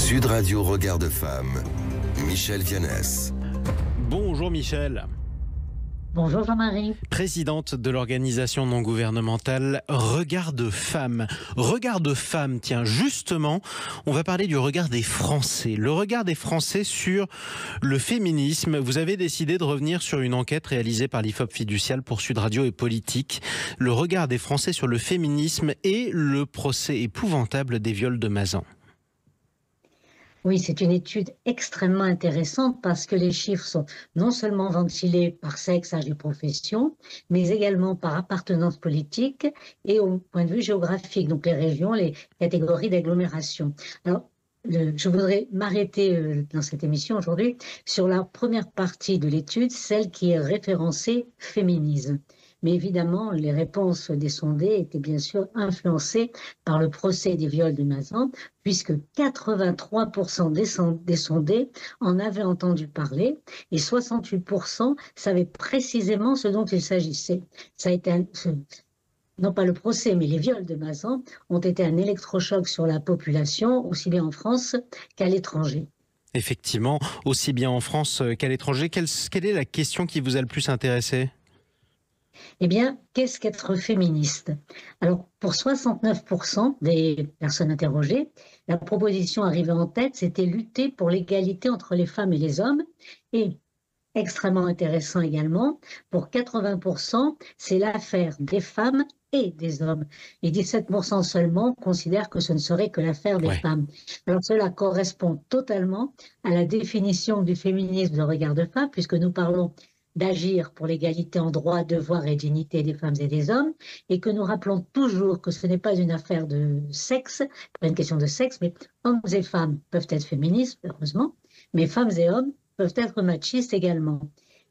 Sud Radio Regard de Femme, Michel Vianès. Bonjour Michel. Bonjour Jean-Marie. Présidente de l'organisation non gouvernementale Regard de Femme. Regard de Femme, tiens, justement, on va parler du regard des Français. Le regard des Français sur le féminisme. Vous avez décidé de revenir sur une enquête réalisée par l'IFOP Fiducial pour Sud Radio et Politique. Le regard des Français sur le féminisme et le procès épouvantable des viols de Mazan. Oui, c'est une étude extrêmement intéressante parce que les chiffres sont non seulement ventilés par sexe, âge et profession, mais également par appartenance politique et au point de vue géographique, donc les régions, les catégories d'agglomération. Alors, je voudrais m'arrêter dans cette émission aujourd'hui sur la première partie de l'étude, celle qui est référencée féminisme. Mais évidemment, les réponses des sondés étaient bien sûr influencées par le procès des viols de Mazan, puisque 83% des sondés en avaient entendu parler et 68% savaient précisément ce dont il s'agissait. Ça a été non pas le procès, mais les viols de Mazan ont été un électrochoc sur la population, aussi bien en France qu'à l'étranger. Effectivement, aussi bien en France qu'à l'étranger. Quelle est la question qui vous a le plus intéressé ? Eh bien, qu'est-ce qu'être féministe ? Alors, pour 69% des personnes interrogées, la proposition arrivée en tête, c'était lutter pour l'égalité entre les femmes et les hommes. Et, extrêmement intéressant également, pour 80%, c'est l'affaire des femmes et des hommes. Et 17% seulement considèrent que ce ne serait que l'affaire des femmes. Alors, cela correspond totalement à la définition du féminisme de Regard de Femme, puisque nous parlons d'agir pour l'égalité en droits, devoirs et dignité des femmes et des hommes, et que nous rappelons toujours que ce n'est pas une affaire de sexe, pas une question de sexe, mais hommes et femmes peuvent être féministes, heureusement, mais femmes et hommes peuvent être machistes également.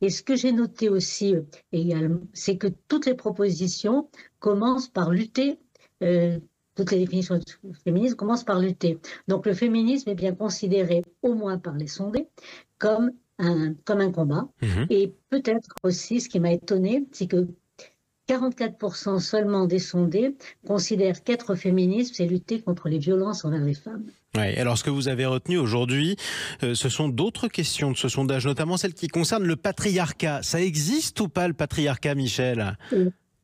Et ce que j'ai noté aussi également, c'est que toutes les propositions commencent par lutter, toutes les définitions de féminisme commencent par lutter. Donc le féminisme est bien considéré, au moins par les sondés, comme un combat. Et peut-être aussi, ce qui m'a étonné, c'est que 44% seulement des sondés considèrent qu'être féministe, c'est lutter contre les violences envers les femmes. Ouais, alors ce que vous avez retenu aujourd'hui, ce sont d'autres questions de ce sondage, notamment celles qui concernent le patriarcat. Ça existe ou pas le patriarcat, Michel ?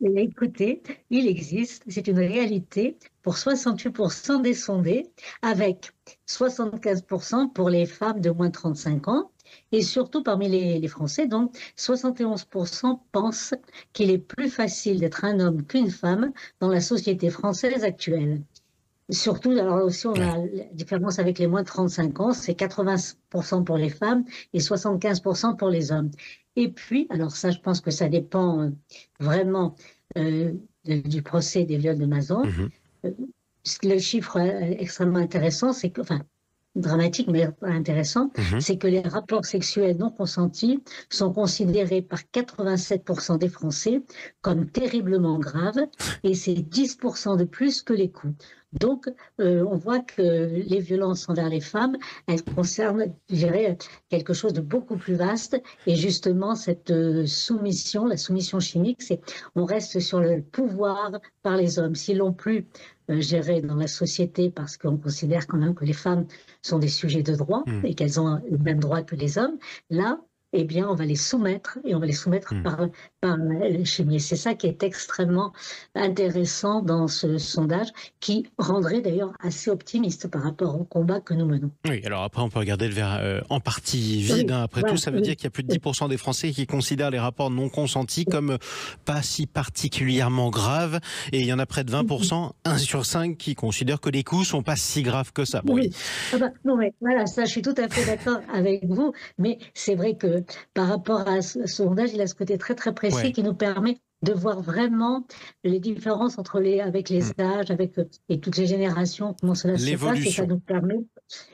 Écoutez, il existe, c'est une réalité pour 68% des sondés, avec 75% pour les femmes de moins de 35 ans. Et surtout parmi les Français, donc 71% pensent qu'il est plus facile d'être un homme qu'une femme dans la société française actuelle. Surtout, alors aussi on a la différence avec les moins de 35 ans, c'est 80% pour les femmes et 75% pour les hommes. Et puis, alors ça je pense que ça dépend vraiment du procès des viols de Mazan. Le chiffre extrêmement intéressant, c'est que, enfin, dramatique mais intéressant, c'est que les rapports sexuels non consentis sont considérés par 87% des Français comme terriblement graves et c'est 10% de plus que les coups. Donc, on voit que les violences envers les femmes, elles concernent, je dirais, quelque chose de beaucoup plus vaste. Et justement, cette soumission, la soumission chimique, c'est on reste sur le pouvoir par les hommes. S'ils l'ont plus géré dans la société, parce qu'on considère quand même que les femmes sont des sujets de droit et qu'elles ont le même droit que les hommes, là, eh bien, on va les soumettre et on va les soumettre par la chimie. Et c'est ça qui est extrêmement intéressant dans ce sondage, qui rendrait d'ailleurs assez optimiste par rapport au combat que nous menons. Oui, alors après, on peut regarder le verre en partie vide. Après tout, ça veut dire qu'il y a plus de 10% des Français qui considèrent les rapports non consentis comme pas si particulièrement graves. Et il y en a près de 20%, 1 sur 5, qui considèrent que les coups sont pas si graves que ça. Bon, oui. Non, mais voilà, ça, je suis tout à fait d'accord avec vous. Mais c'est vrai que par rapport à ce sondage, il a ce côté très très précis qui nous permet de voir vraiment les différences avec les âges, et toutes les générations, comment cela se passe, et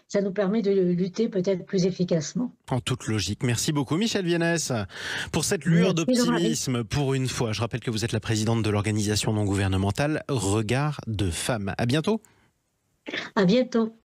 ça nous permet de lutter peut-être plus efficacement. En toute logique. Merci beaucoup Michel Vianès pour cette lueur d'optimisme pour une fois. Je rappelle que vous êtes la présidente de l'organisation non gouvernementale Regard de Femme. À bientôt. À bientôt.